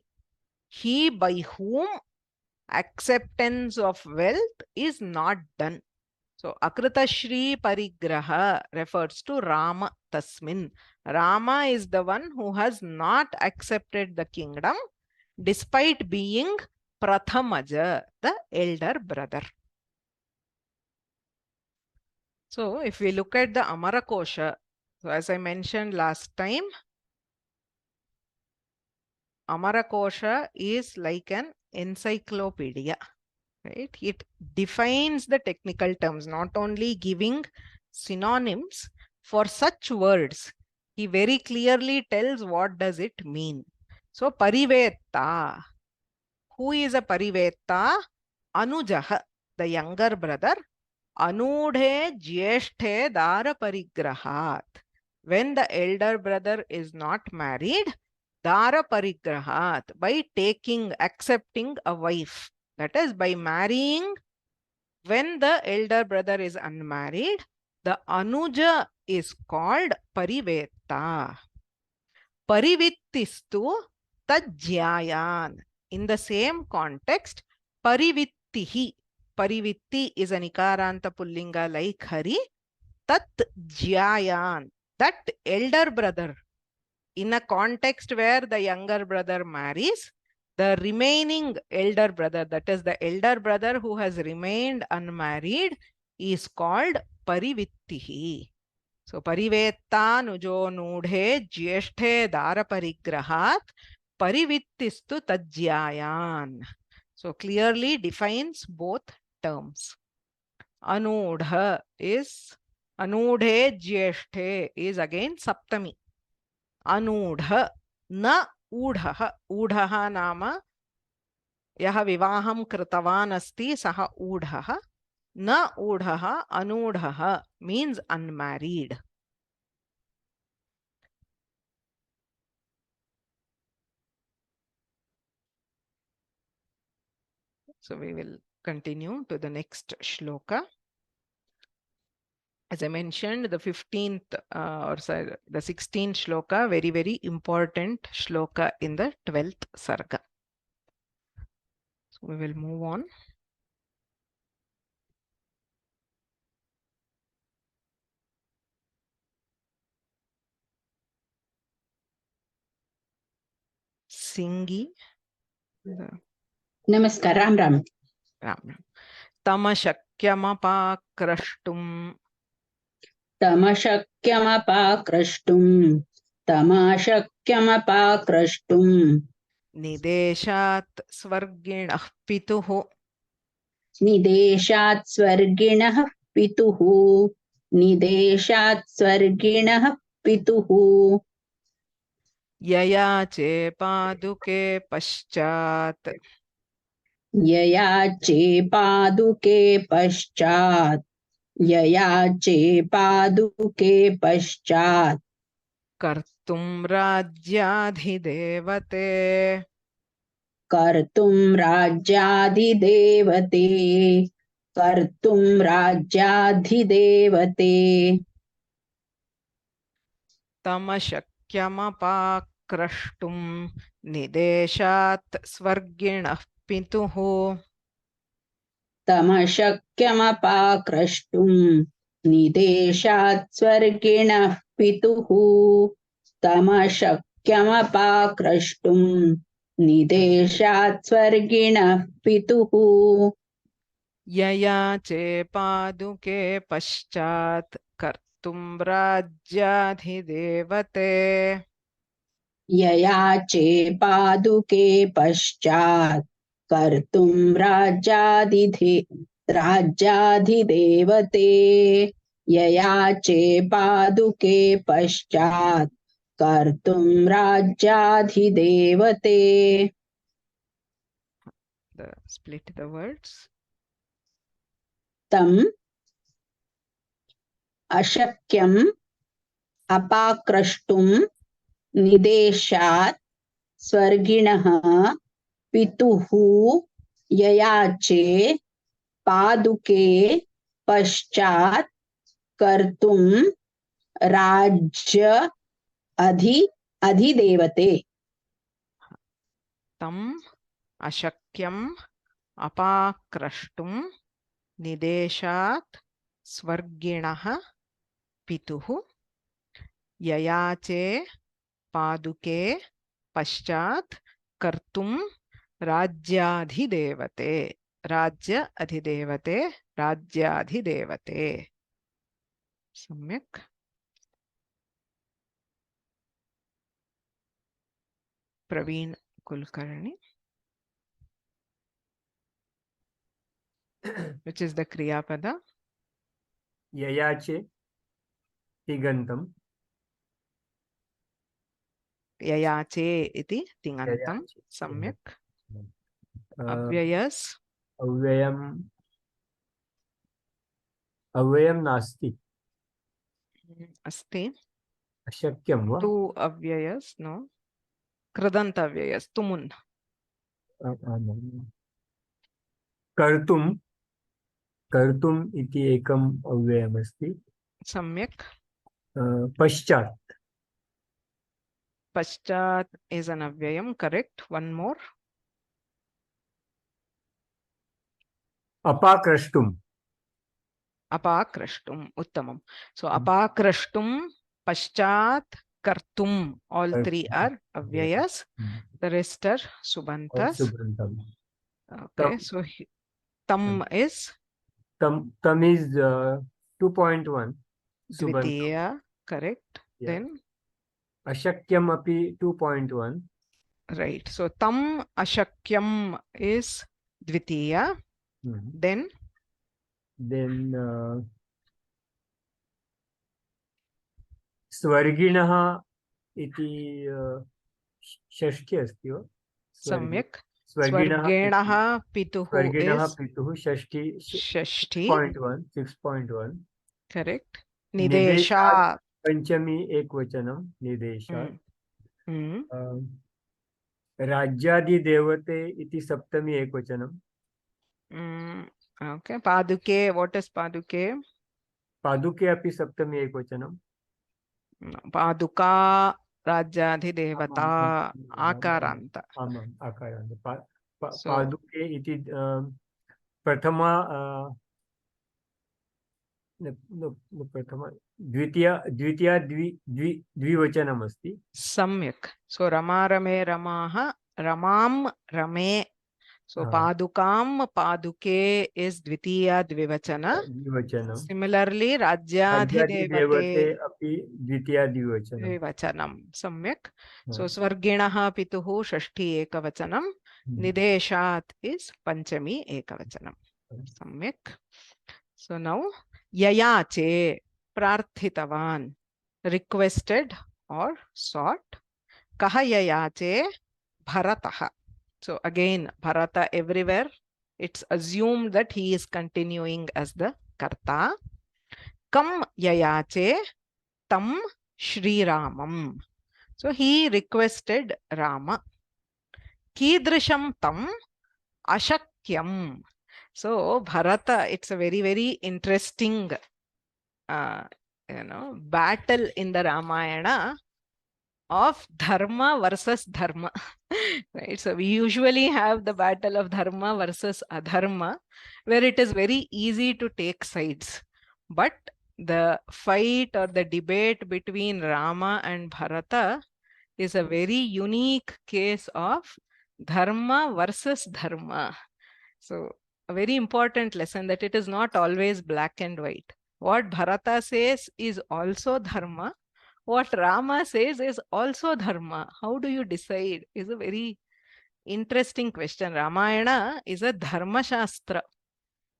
He by whom acceptance of wealth is not done. So akrita shri parigraha refers to Rama tasmin. Rama is the one who has not accepted the kingdom despite being Prathamaja, the elder brother. So if we look at the Amarakosha, so as I mentioned last time, Amarakosha is like an encyclopedia, right? It defines the technical terms, not only giving synonyms for such words. He very clearly tells what does it mean. So parivetta. Who is a parivetta? Anujaha. the younger brother, Anudhe Jyeshthe Dara Parigrahat. When the elder brother is not married, Dara Parigrahat, by taking, accepting a wife. That is, by marrying, when the elder brother is unmarried, the Anuja is called Parivetta. Parivittistu Tajyayan. In the same context, Parivittihi. Parivitti is an Ikaranta Pullinga like Hari. Tat Jyayan. That elder brother, in a context where the younger brother marries, the remaining elder brother, that is the elder brother who has remained unmarried, is called Parivittihi. So Parivetta Nujo Nudhe Jyeshthe Dara Parigrahat Parivittistu Tajyayan. So clearly defines both terms. Anudha is Anudhe Jyeshthe is again Saptami. Anudha na Udhaha. Udhaha nama Yaha Vivaham Kritavan asti Saha Udhaha. Na Udhaha Anudhaha means unmarried. So we will continue to the next shloka. As I mentioned, the 15th or sorry, the 16th shloka, very, very important shloka in the 12th sarga. So we will move on. Singi. Namaskar, Ram Ram. Ram. Tamashakyamapakrashtum. Tamashakyamapakrashtum. Tamashakyamapakrashtum. Nideshat Swarginah Pituhu. Nideshat Swarginah Pituhu. Nideshat Swarginah Pituhu. Yayache Paduke Paschat. Yayache Paduke Paschat. Yayache Paduke Paschat. Kartum Rajyadhidevate. Kartum Rajyadhidevate. Kartum Rajyadhidevate. Tamashakyamapakrashtum Nideshat Swarginah Pituhu. Tamashakyamapakrashtum Nideshat Swarginah Pituhu. Tamashakyamapakrashtum Nideshat Swarginah Pituhu. Yayache Paduke Paschat Kartum Rajyadhidevate. Yayache Paduke Paschat Kartum Rajyadhidevate. Yayache Paduke Paschat Kartum Rajyadhidevate. Split the words. Tam Ashakyam Apakrashtum Nideshat Swarginah Pituhu Yayache Paduke Paschat Kartum Rajya Adhidevate. Tam Ashakyam Apakrashtum Nideshat Swarginah Pituhu Yayache Paduke Paschat Kartum Rajyadhidevate. Rajya Adhidevate. Rajyadhidevate. Samyak. Praveen Kulkarni. Which is the Kriya Pada? Yayache Tigantam. Yayache iti Tingantam. Yayache. Samyak. Uh, Avyayas. Avyayam अव्ययं नास्ति अस्ति अशक्यं वा तु अव्ययस् no कृदन्त अव्ययस् तुमुन् कर्तुं कर्तुम् इति एकम् अव्ययमस्ति सम्यक् पश्चात् पश्चात् is an avyayam, correct. One more. अपाकृष्टुम् Apakrashtum, uttamam. So apakrashtum, paschat, kartum, all three are avyayas. The rest are subantas. सुबन्तं Okay, so tam is tam is 2.1 सुबन्तं dvitiya, correct. Yeah. Then अशक्यम् अपि 2.1 right. So tam ashakyam is dvitiya. Then स्वर्गिणः इति षष्ठी अस्ति वा सम्यक् स्वर्गिणः pituhu स्वर्गिणः is पितुः षष्ठी षष्ठी 6.1 correct. निदेशात् Nidesha पंचमी एकवचनं निदेशात् राज्यादिदेवते इति सप्तमी एकवचनं okay. Paduke, what is paduke? पादुके अपि सप्तमी एकवचनं Paduka Rajyadhidevata Akaranta. आमाम् आकारान्त So पादुके इति प्रथमा प्रथमा द्वितीया द्विवचनमस्ति सम्यक्. So Rama Rame Ramaha Ramam Rame. So Padukam Paduke is dvitiya dvivachana. Similarly Rajyadhidevate अपि द्वितीया dvivachanam. Samyak. So Swarginaha Pituhu Shashti Ekavachanam. Nideshat is Panchami Ekavachanam. Samyak. So now Yayache Prarthitavan, requested or sought. Kaha Yayache Bharataha. So again, Bharata everywhere. It's assumed that he is continuing as the Karta. Kam Yayache Tam Shri Ramam. So he requested Rama. Kidrisham Tam Ashakyam. So Bharata, it's a very, very interesting battle in the Ramayana of dharma versus dharma. Right? So we usually have the battle of dharma versus adharma, where it is very easy to take sides. But the fight or the debate between Rama and Bharata is a very unique case of dharma versus dharma. So a very important lesson that it is not always black and white. What Bharata says is also dharma. What Rama says is also dharma. How do you decide? Is a very interesting question. Ramayana is a dharma shastra.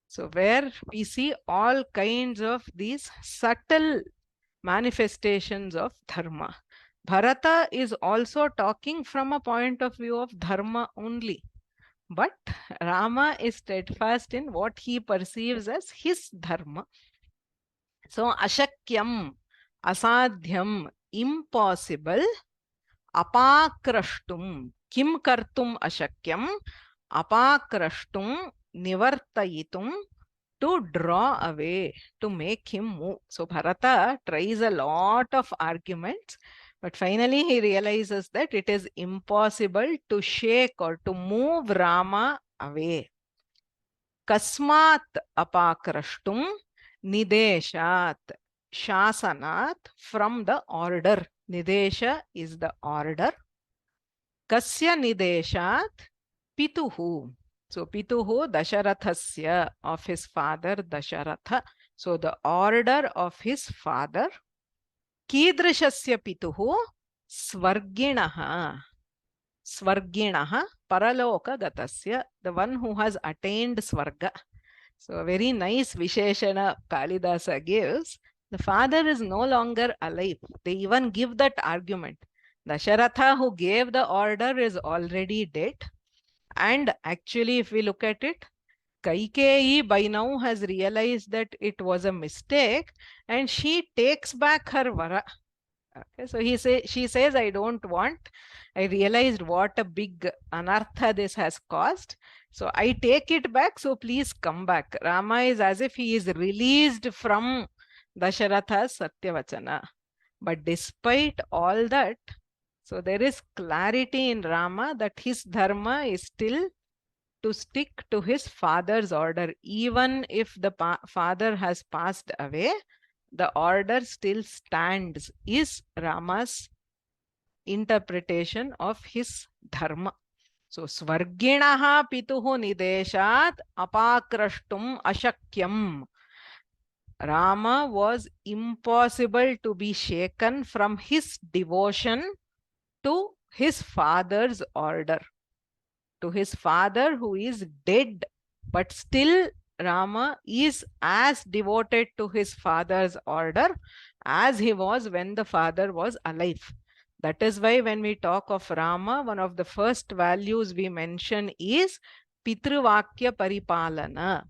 So where we see all kinds of these subtle manifestations of dharma. Bharata is also talking from a point of view of dharma only. But Rama is steadfast in what he perceives as his dharma. So ashakyam, asadhyam, impossible, apakrashtum, kim kartum ashakyam, apakrashtum, nivartayitum, to draw away, to make him move. So Bharata tries a lot of arguments, but finally he realizes that it is impossible to shake or to move Rama away. Kasmat apakrashtum, nideshat, shasanat, from the order. Nidesha is the order. Kasya nideshat, pituhu. So pituhu Dasharathasya, of his father Dasharatha. So the order of his father. Kidrishasya pituhu Swarginaha. Swarginaha Paraloka Gatasya, the one who has attained Swarga. So a very nice Visheshana Kalidasa gives. The father is no longer alive. They even give that argument. Dasharatha, who gave the order, is already dead. And actually, if we look at it, Kaikeyi by now has realized that it was a mistake and she takes back her vara. Okay, so she says, I don't want. I realized what a big anartha this has caused. So I take it back. So please come back. Rama is as if he is released from Dasharatha's Satyavachana. But despite all that, so there is clarity in Rama that his dharma is still to stick to his father's order. Even if the father has passed away, the order still stands, is Rama's interpretation of his dharma. So, Svarginaha pituhu nideshat apakrashtum ashakyam. Rama was impossible to be shaken from his devotion to his father's order. To his father who is dead, but still Rama is as devoted to his father's order as he was when the father was alive. That is why when we talk of Rama, one of the first values we mention is Pitruvakya Paripalana.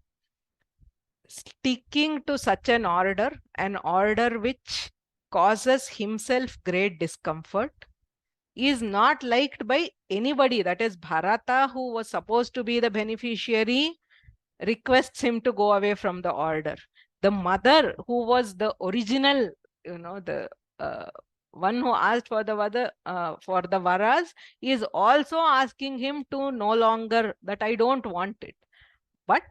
Sticking to such an order which causes himself great discomfort, is not liked by anybody. That is, Bharata, who was supposed to be the beneficiary, requests him to go away from the order. The mother, who was the original, the one who asked for the varas, is also asking him to no longer, that I don't want it. But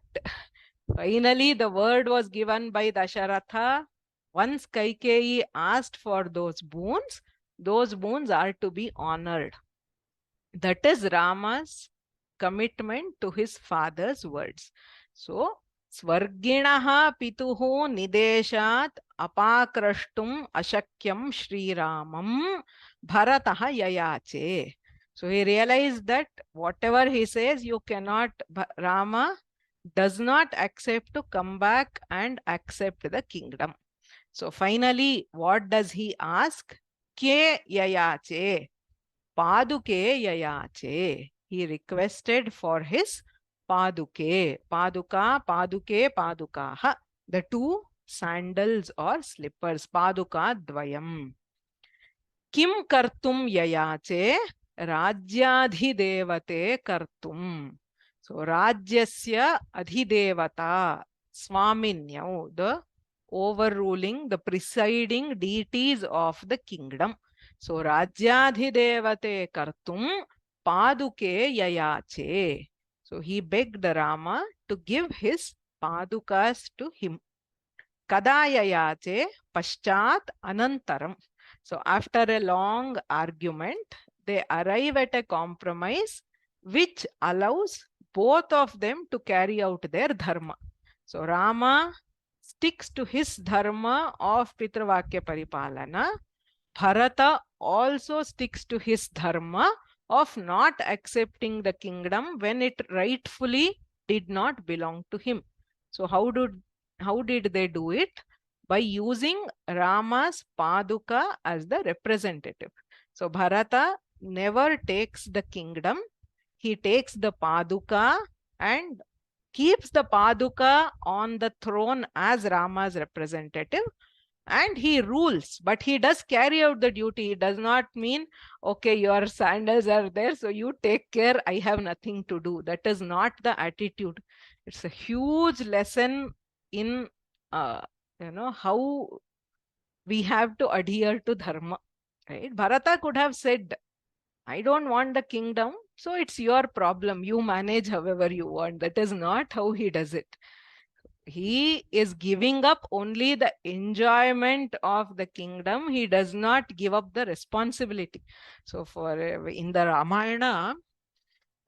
finally, the word was given by Dasharatha. Once Kaikeyi asked for those boons are to be honored. That is Rama's commitment to his father's words. So, Svarginaha pituhu nideshat apakrashtum ashakyam Shri Ramam Bharataha yayache. So he realized that whatever he says, you cannot, Rama does not accept to come back and accept the kingdom. So finally, what does he ask? Ke yayache, paduke yayache. He requested for his paduke, padukaha, the two sandals or slippers, paduka dvayam. Kim kartum yayache, rajyadhidevate kartum. So rajyasya adhidevata, swaminyau, the overruling, the presiding deities of the kingdom. So rajyadhidevate kartum paduke yayache. So he begged Rama to give his padukas to him. Kada yayache paschat anantaram. So after a long argument, they arrive at a compromise which allows both of them to carry out their dharma. So Rama sticks to his dharma of Pitruvakya Paripalana. Bharata also sticks to his dharma of not accepting the kingdom when it rightfully did not belong to him. So how did they do it? By using Rama's paduka as the representative. So Bharata never takes the kingdom. He takes the paduka and keeps the paduka on the throne as Rama's representative, and he rules, but he does carry out the duty. It does not mean, okay, your sandals are there, so you take care, I have nothing to do. That is not the attitude. It's a huge lesson in how we have to adhere to dharma, right? Bharata could have said, I don't want the kingdom, so it's your problem. You manage however you want. That is not how he does it. He is giving up only the enjoyment of the kingdom. He does not give up the responsibility. So in the Ramayana,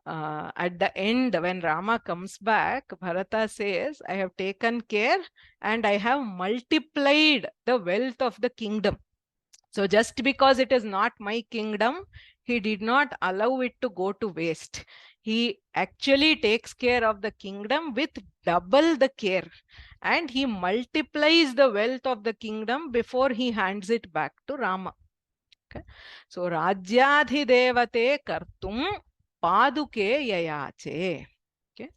at the end, when Rama comes back, Bharata says, I have taken care and I have multiplied the wealth of the kingdom. So just because it is not my kingdom, he did not allow it to go to waste. He actually takes care of the kingdom with double the care, and he multiplies the wealth of the kingdom before he hands it back to Rama. Okay. So Rajyadhidevate kartum paduke yayache. Okay.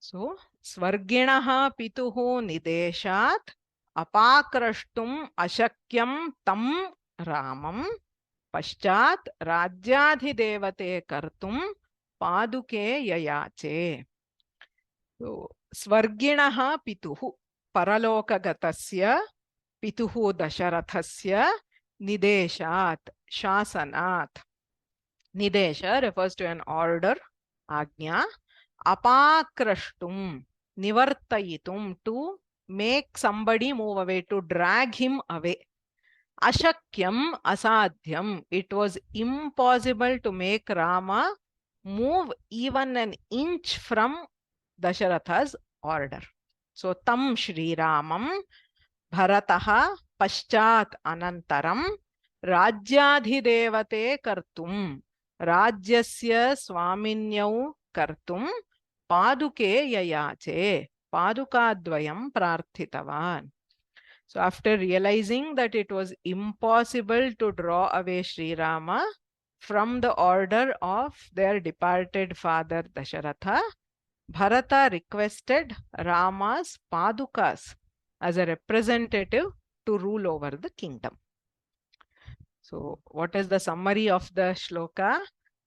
So, Svarginaha pituhu nideshat apakrashtum ashakyam tam ramam paschat rajyadhidevate kartum paduke yayache. So, Svarginaha pituhu paralokagatasya pituhu dasharathasya nideshat shasanat. Nidesha refers to an order, agnya. Apakrashtum, nivartayitum, to make somebody move away, to drag him away. Ashakyam, asadhyam, it was impossible to make Rama move even an inch from Dasharatha's order. So, tam Shri Ramam, Bharataha, Paschat Anantaram, Rajyadhidevate Kartum, Rajyasya Swaminyau Kartum, Paduke Yayache, Padukadvayam Prarthitavan. So after realizing that it was impossible to draw away Sri Rama from the order of their departed father Dasharatha, Bharata requested Rama's Padukas as a representative to rule over the kingdom. So what is the summary of the shloka?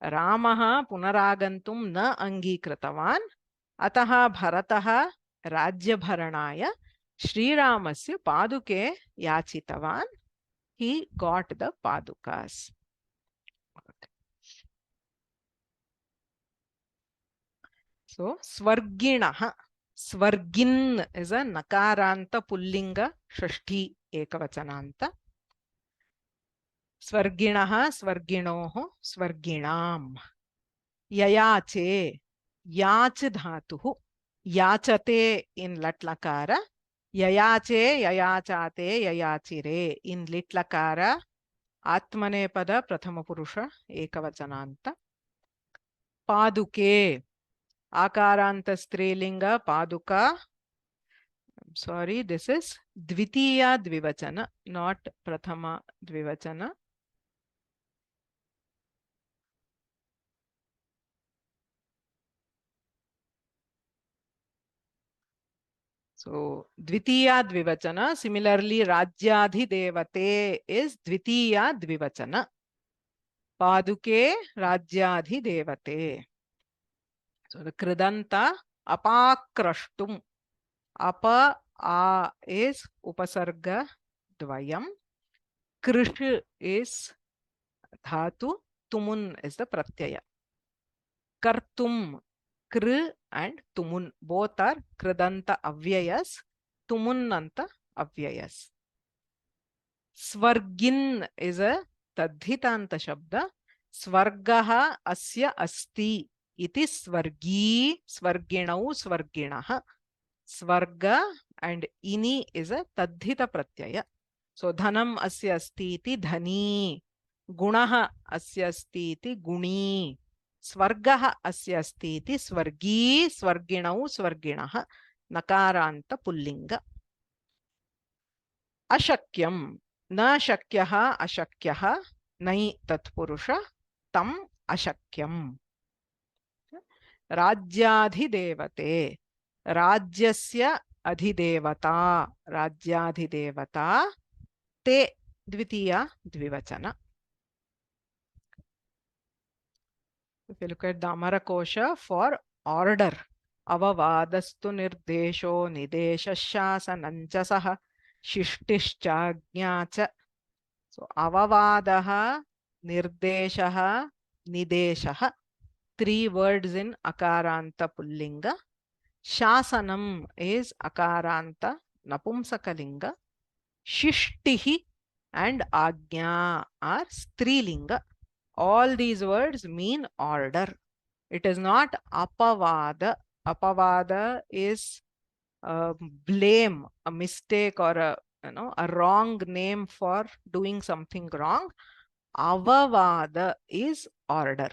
Ramaha punaragantum na angikritavan ataha bharataha rajyabharanaya Sriramasya paduke yachitavan. He got the padukas. So Svarginaha, Svargin is a nakaranta pullinga shashti ekavachananta. Svarginaha, Svarginoho, Svarginam. Yayache, yach dhatuhu, yachate in latlakara, yayache, yayachate, yayachire in litlakara, atmane pada prathama purusha ekavachananta. Paduke, akaranta strilinga paduka. I'm sorry, this is dvitiya dvivachana, not prathama dvivachana. So, Dvitiya Dvivachana. Similarly, Rajyadhidevate is Dvitiya Dvivachana. Paduke Rajyadhidevate. So, the Kridanta Apakrashtum. Apa A is Upasarga Dvayam. Krish is Dhatu. Tumun is the Pratyaya. Kartum, Kr and Tumun, both are Kridanta Avyayas, Tumunnanta Avyayas. Svargin is a Tadhitanta Shabda. Svargaha Asya Asti iti Svargi, Svarginau, Svarginaha. Svarga and Ini is a Tadhita Pratyaya. So Dhanam Asya Asti iti Dhani. Gunaha Asya Asti iti Guni. Svargaha asya asti iti Svargi, Svarginau, Svarginaha, nakaranta pullinga. Ashakyam, na shakyaha, ashakyaha, nai tatpurusha, tam ashakyam. Rajyadhidevate, rajyasya adhidevata, rajyadhidevata, te dvitiya dvivachana. If you look at the Amara Kosha for order, avavadastu nirdesho nideshashasananchasaha shishtischagyacha. So avavadaha, nirdeshaha, nideshaha. 3 words in akaranta pullinga. Shasanam is akaranta napumsakalinga. Shishtihi and agnya are strilinga. All these words mean order. It is not apavada. Apavada is a blame, a mistake, or a wrong name for doing something wrong. Avavada is order.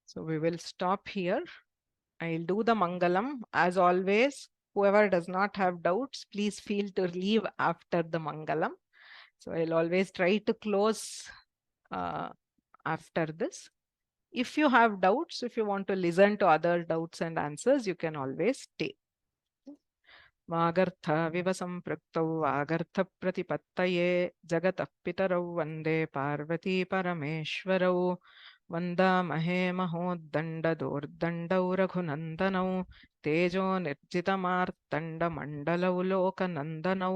So we will stop here. I'll do the Mangalam. As always, whoever does not have doubts, please feel to leave after the Mangalam. So I'll always try to close after this. If you have doubts, if you want to listen to other doubts and answers, you can always take. वागर्थाविव सम्पृक्तौ वागर्थप्रतिपत्तये जगतः पितरौ वन्दे पार्वती परमेश्वरौ वन्दामहे महोद्दण्डदोर्दण्डौ रघुनन्दनौ तेजो निर्जितमार्तण्डमण्डलौ लोकनन्दनौ